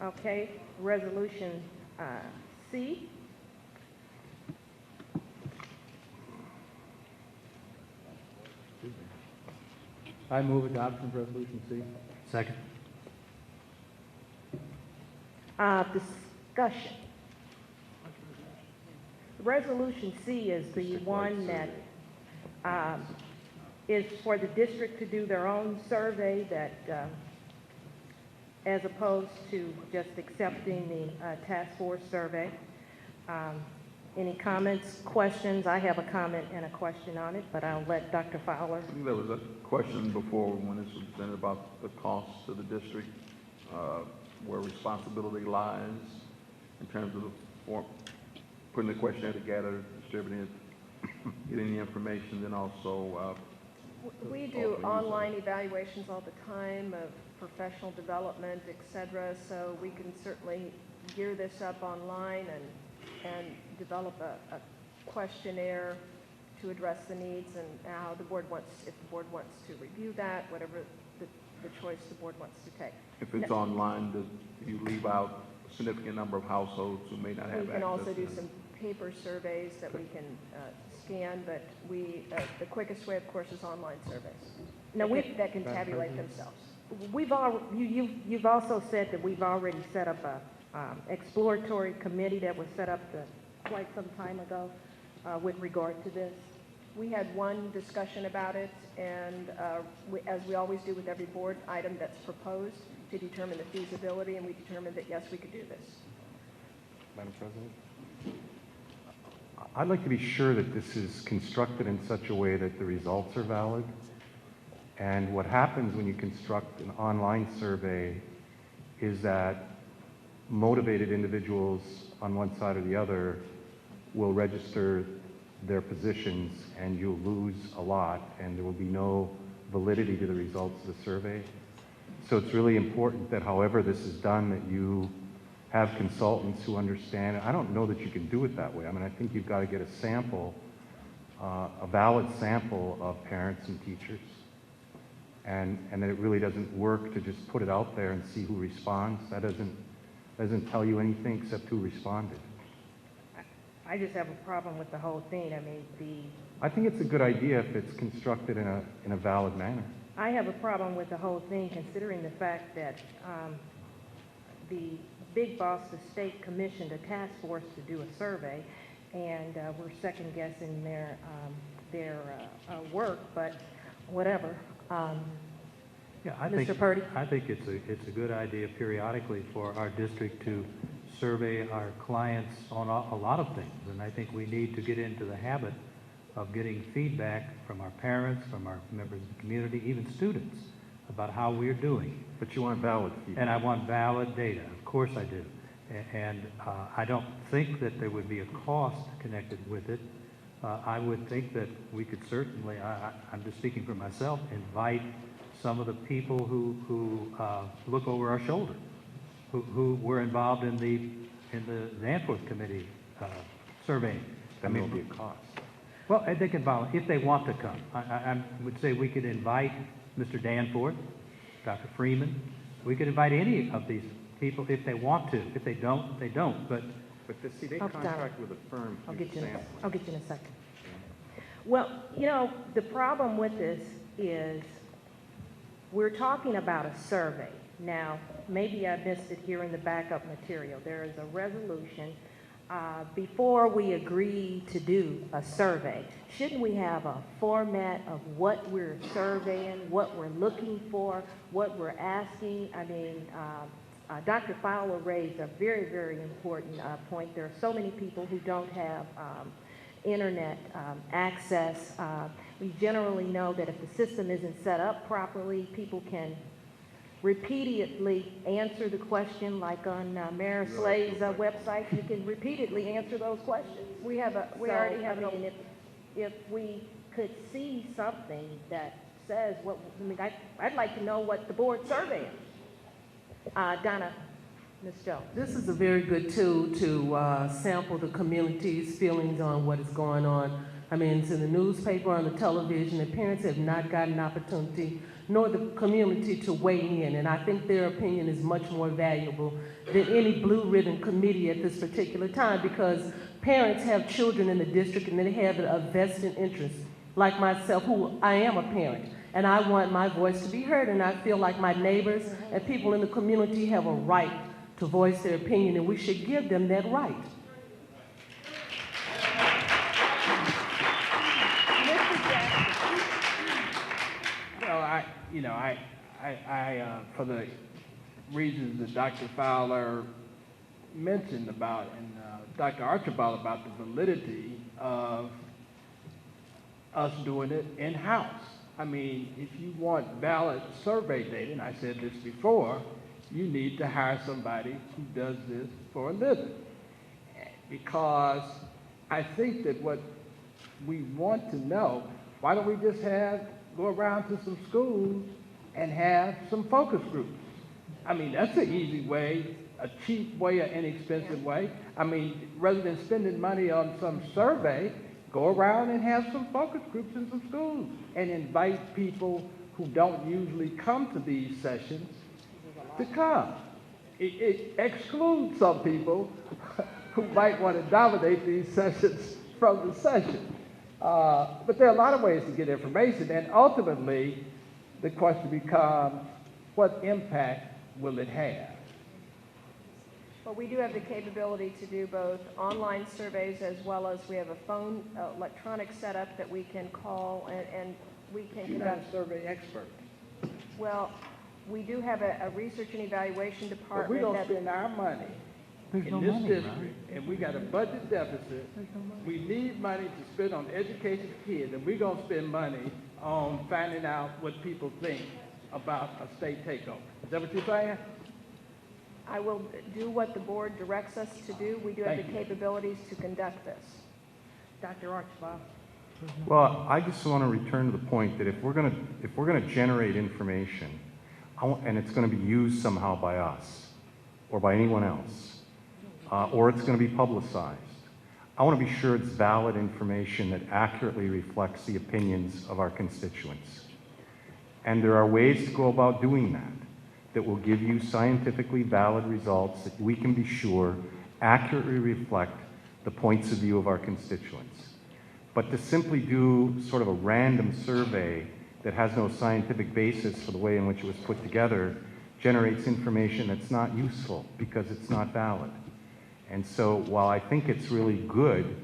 Okay, resolution C. I move adoption of resolution C. Second. Discussion. Resolution C is the one that is for the district to do their own survey that, as opposed to just accepting the task force survey. Any comments, questions? I have a comment and a question on it, but I'll let Dr. Fowler. I think there was a question before when this was presented about the cost to the district, where responsibility lies in terms of the form, putting the questionnaire together, distributing it, getting the information, then also We do online evaluations all the time of professional development, et cetera, so we can certainly gear this up online and develop a questionnaire to address the needs and how the board wants, if the board wants to review that, whatever the choice the board wants to take. if it's online, do you leave out a significant number of households who may not have access? We can also do to- some paper surveys that we can scan, but the quickest way, of course, is online surveys. Now, That can tabulate themselves. You've also said that we've already set up a exploratory committee that was set up quite some time ago with regard to this. We had one discussion about it, and as we always do with every board item that's proposed, to determine the feasibility, and we determined that, yes, we could do this. Madam President? I'd like to be sure that this is constructed in such a way that the results are valid. And what happens when you construct an online survey is that motivated individuals on one side or the other will register their positions, and you'll lose a lot, and there will be no validity to the results of the survey. So it's really important that however this is done, that you have consultants who understand. I don't know that you can do it that way. I mean, I think you've got to get a sample, a valid sample of parents and teachers, and that it really doesn't work to just put it out there and see who responds. That doesn't tell you anything except who responded. I just have a problem with the whole thing. I mean, I think it's a good idea if it's constructed in a valid manner. I have a problem with the whole thing, considering the fact that the big boss, the state, commissioned a task force to do a survey, and we're second guessing their work, but whatever. Yeah, I Mr. Purdy? think it's a good idea periodically for our district to survey our clients on a lot of things, and I think we need to get into the habit of getting feedback from our parents, from our members of the community, even students, about how we're doing. But you want valid feedback. And I want valid data, of course I do. And I don't think that there would be a cost connected with it. I would think that we could certainly, I'm just speaking for myself, invite some of the people who look over our shoulder, who were involved in the Danforth Committee surveying. Then there'll be a cost. Well, they can volunteer if they want to come. I would say we could invite Mr. Danforth, Dr. Freeman. We could invite any of these people if they want to. If they don't, they don't. But See, they Oh, contract with a firm I'll to get you sample. I'll get you in a second. Well, you know, the problem with this is we're talking about a survey. Now, maybe I missed it here in the backup material. There is a resolution. Before we agree to do a survey, shouldn't we have a format of what we're surveying, what we're looking for, what we're asking? I mean, Dr. Fowler raised a very, very important point. There are so many people who don't have internet access. We generally know that if the system isn't set up properly, people can repeatedly answer the question, like on Mayor Slay's website. You can repeatedly answer those questions. We already have I mean, if we could see something that says what, I mean, I'd like to know what the board surveying. Donna, Ms. Jones. This is a very good tool to sample the community's feelings on what is going on. I mean, it's in the newspaper, on the television, and parents have not gotten an opportunity nor the community to weigh in. And I think their opinion is much more valuable than any blue ribbon committee at this particular time, because parents have children in the district and they have a vested interest, like myself, who I am a parent. And I want my voice to be heard, and I feel like my neighbors and people in the community have a right to voice their opinion, and we should give them that right. Well, for the reasons that Dr. Fowler mentioned about, and Dr. Archibald about the validity of us doing it in-house. I mean, if you want valid survey data, and I said this before, you need to hire somebody who does this for a living. Because I think that what we want to know, why don't we just go around to some schools and have some focus groups? I mean, that's an easy way, a cheap way, an inexpensive way. I mean, rather than spending money on some survey, go around and have some focus groups in some schools and invite people who don't usually come to these sessions to come. It excludes some people who might want to dominate these sessions from the session. But there are a lot of ways to get information, and ultimately, the question becomes, what impact will it have? Well, we do have the capability to do both online surveys as well as we have a phone, electronic setup that we can call and we can You're not a survey expert, Well, we do have a research and evaluation but department. we're gonna that- spend our money in this district, and we got a budget deficit. We need money to spend on education of kids, and we're gonna spend money on finding out what people think about a state takeover. Is that what you're saying? I will do what the board directs us to do. We do have the Thank you. capabilities to conduct this. Dr. Archibald? Well, I just want to return to the point that if we're going to generate information, and it's going to be used somehow by us or by anyone else, or it's going to be publicized, I want to be sure it's valid information that accurately reflects the opinions of our constituents. And there are ways to go about doing that will give you scientifically valid results that we can be sure accurately reflect the points of view of our constituents. But to simply do sort of a random survey that has no scientific basis for the way in which it was put together generates information that's not useful because it's not valid. And so while I think it's really good,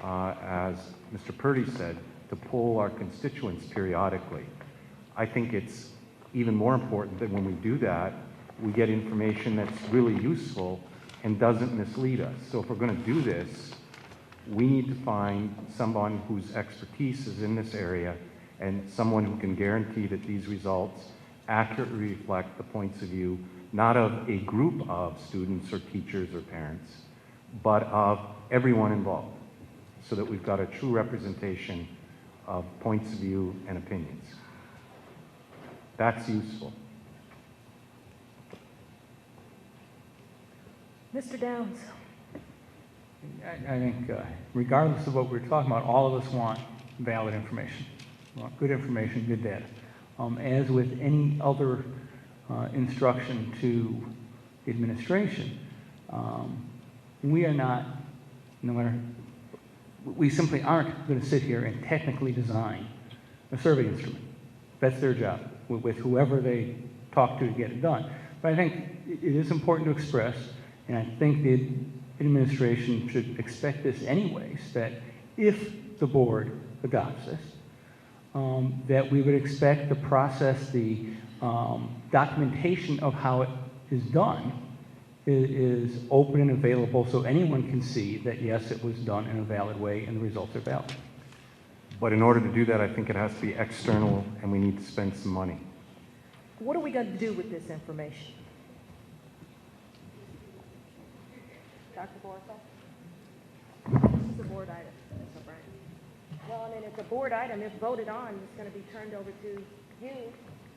as Mr. Purdy said, to poll our constituents periodically, I think it's even more important that when we do that, we get information that's really useful and doesn't mislead us. So if we're going to do this, we need to find someone whose expertise is in this area and someone who can guarantee that these results accurately reflect the points of view, not of a group of students or teachers or parents, but of everyone involved, so that we've got a true representation of points of view and opinions. That's useful. Mr. Downs? I think regardless of what we're talking about, all of us want valid information. We want good information, good data. As with any other instruction to the administration, we are not, we simply aren't going to sit here and technically design a survey instrument. That's their job, with whoever they talk to get it done. But I think it is important to express, and I think the administration should expect this anyways, that if the board adopts this, that we would expect the process, the documentation of how it is done is open and available so anyone can see that, yes, it was done in a valid way and the results are valid. But in order to do that, I think it has to be external, and we need to spend some money. What are we going to do with this information? Dr. Bortha? This is a board item, Ms. O'Brien. Well, I mean, it's a board item, if voted on, it's going to be turned over to you,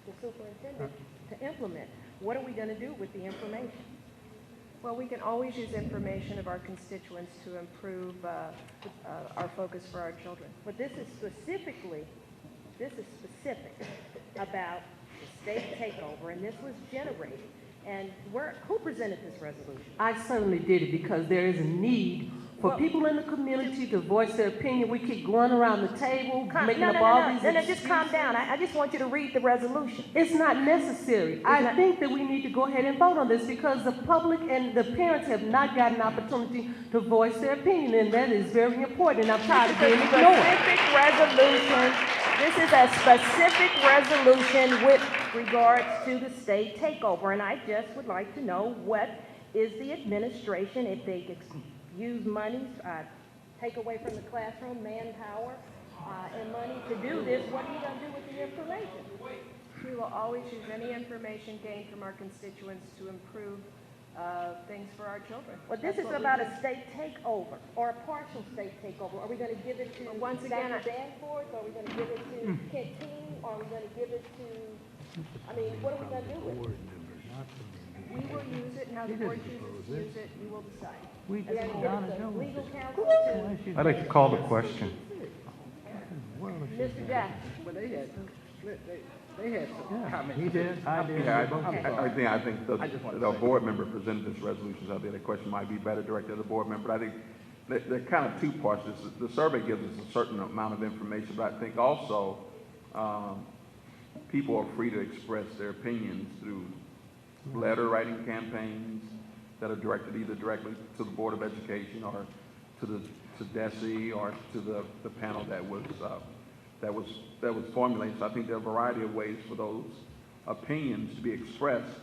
the superintendent, to implement. What are we going to do with the information? Well, we can always use information of our constituents to improve our focus for our children. But this is specific. about the state takeover, and this was generated. And who presented this resolution? I certainly did it because there is a need for Well- people in the community to voice their opinion. We keep going around the table, making No, up all these just calm excuses. down. I just want you to read the resolution. It's not necessary. I think that we need to go ahead and vote on this because the public and the parents have not gotten an opportunity to voice their opinion, and that is very important, and I'm tired of being ignored. Specific resolution. This is a specific resolution with regards to the state takeover, and I just would like to know what is the administration, if they could use monies, take away from the classroom, manpower, and money to do this, what are you gonna do with the information? We will always use any information gained from our constituents to improve things for our children. Well, this That's is what we about do. a state takeover, or a partial state takeover. Are we gonna give it to Once again, Dr. Danforth, or are we gonna give it to Kent King, or are we gonna give it to, I mean, what are we gonna do with it? We will use it, and how the board chooses to use it, you will decide. We Are we did gonna Donna give it to Jones. legal counsel to I'd like to call the question. Mr. Jackson? Well, they had some comments. He did, I did. Yeah, I'm sorry. I think I just wanted to the say- board member presented this resolution, so I think the question might be better directed at the board member. But I think there are kind of two parts. The survey gives us a certain amount of information, but I think also people are free to express their opinions through letter writing campaigns that are directed either directly to the Board of Education or to DESE or to the panel that was formulated. So I think there are a variety of ways for those opinions to be expressed,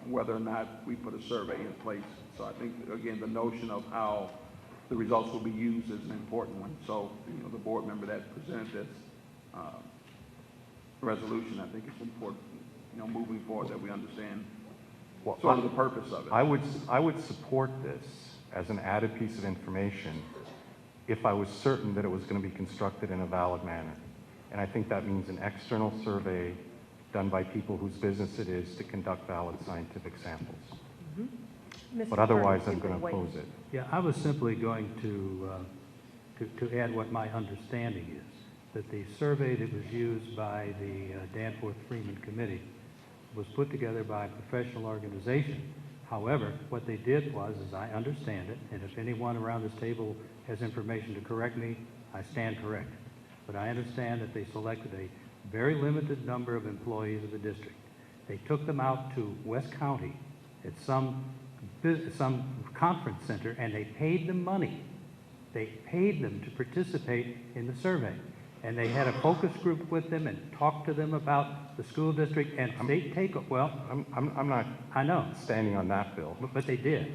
whether or not we put a survey in place. So I think, again, the notion of how the results will be used is an important one. So, the board member that presented this resolution, I think it's important, moving forward, that we understand Well, sort of the purpose of it. I would support this as an added piece of information if I was certain that it was going to be constructed in a valid manner. And I think that means an external survey done by people whose business it is to conduct valid scientific samples. Mr. But otherwise, Turner, I'm going to you've been oppose waiting. it. Yeah, I was simply going to add what my understanding is, that the survey that was used by the Danforth-Freeman Committee was put together by a professional organization. However, what they did was, as I understand it, and if anyone around this table has information to correct me, I stand corrected. But I understand that they selected a very limited number of employees of the district. They took them out to West County at some conference center, and they paid them money. They paid them to participate in the survey. And they had a focus group with them and talked to them about the school district and state takeover. Well, I'm not I know, standing on that bill. but they did.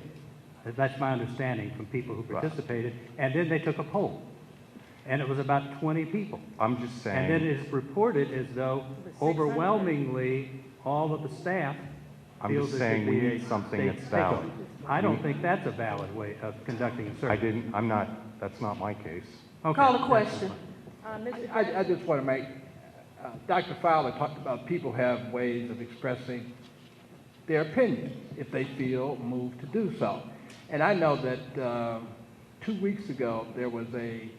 That's my understanding from people who participated. And then they took a poll, and it was about 20 people. I'm just And then saying, it's reported as though overwhelmingly all of the staff I'm feels just there should saying we be a need something state that's valid. takeover. I don't think that's a valid way of conducting a survey. that's not my case. Okay. Call the question. Mr. I just want to make, Dr. Fowler talked about people have ways of expressing their opinion if they feel moved to do so. And I know that 2 weeks ago, there was a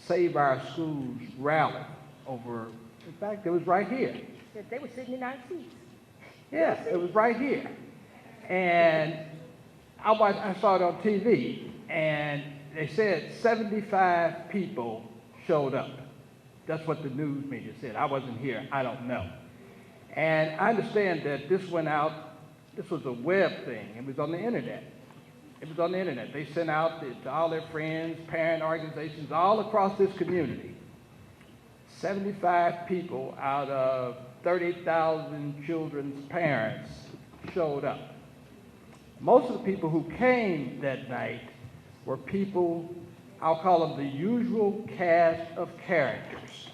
Save Our Schools rally over, in fact, it was right here. They were sitting in our seats. Yes, it was right here. And I saw it on TV, and they said 75 people showed up. That's what the news media said. I wasn't here. I don't know. And I understand that this went out, this was a web thing. It was on the internet. It was on the internet. They sent out to all their friends, parent organizations, all across this community. 75 people out of 30,000 children's parents showed up. Most of the people who came that night were people, I'll call them the usual cast of characters.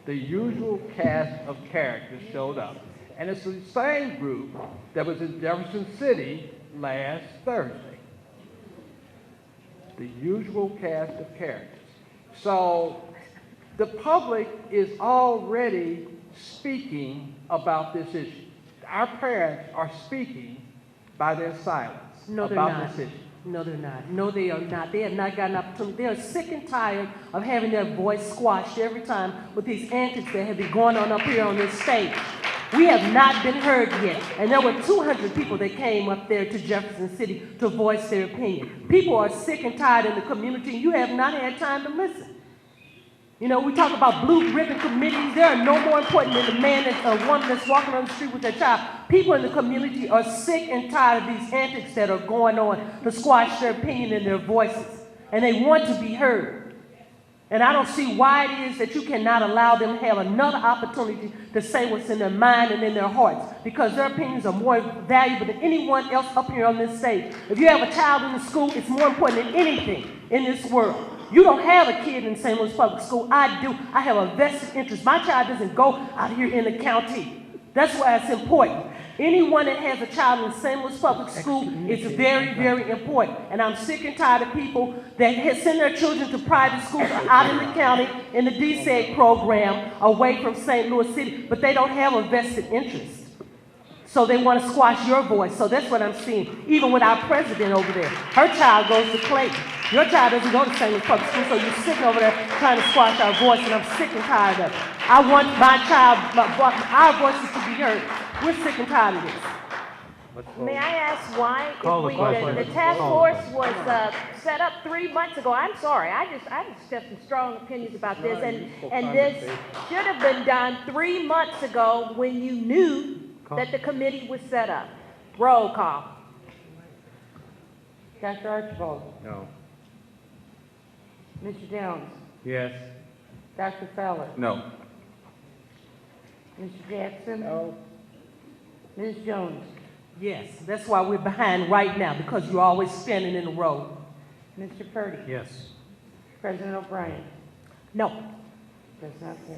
The usual cast of characters showed up. And it's the same group that was in Jefferson City last Thursday. The usual cast of characters. So the public is already speaking about this issue. Our parents are speaking by their silence. No, they're about not. this issue? No, they're not. No, they are not. They have not gotten an opportunity. They are sick and tired of having their voice squashed every time with these antics that have been going on up here on this stage. We have not been heard yet. And there were 200 people that came up there to Jefferson City to voice their opinion. People are sick and tired in the community. You have not had time to listen. You know, we talk about blue ribbon committees. They are no more important than the man or woman that's walking on the street with their child. People in the community are sick and tired of these antics that are going on to squash their opinion and their voices. And they want to be heard. And I don't see why it is that you cannot allow them to have another opportunity to say what's in their mind and in their hearts, because their opinions are more valuable than anyone else up here on this stage. If you have a child in the school, it's more important than anything in this world. You don't have a kid in St. Louis Public School. I do. I have a vested interest. My child doesn't go out here in the county. That's why it's important. Anyone that has a child in St. Louis Public School is very, very important. And I'm sick and tired of people that send their children to private schools or out in the county in the DSEG program away from St. Louis City, but they don't have a vested interest. So they want to squash your voice. So that's what I'm seeing. Even with our president over there. Her child goes to Clayton. Your child doesn't go to St. Louis Public School, so you're sitting over there trying to squash our voice, and I'm sick and tired of it. I want my child, our voices to be heard. We're sick and tired of this. May I ask why? Call the question. The task Call the force was set up 3 months ago. I'm sorry, I just have some strong opinions about this, and this should have been done 3 months ago when you knew that the committee was set up. Roll call. Dr. Archibald, No. Mr. Jones, Yes. Dr. Fowler, No. Mr. Jackson. No. Ms. Jones, Yes, that's why we're behind right now, because you're always standing in the road. Mr. Purdy, Yes. President O'Brien. No. Does not pass.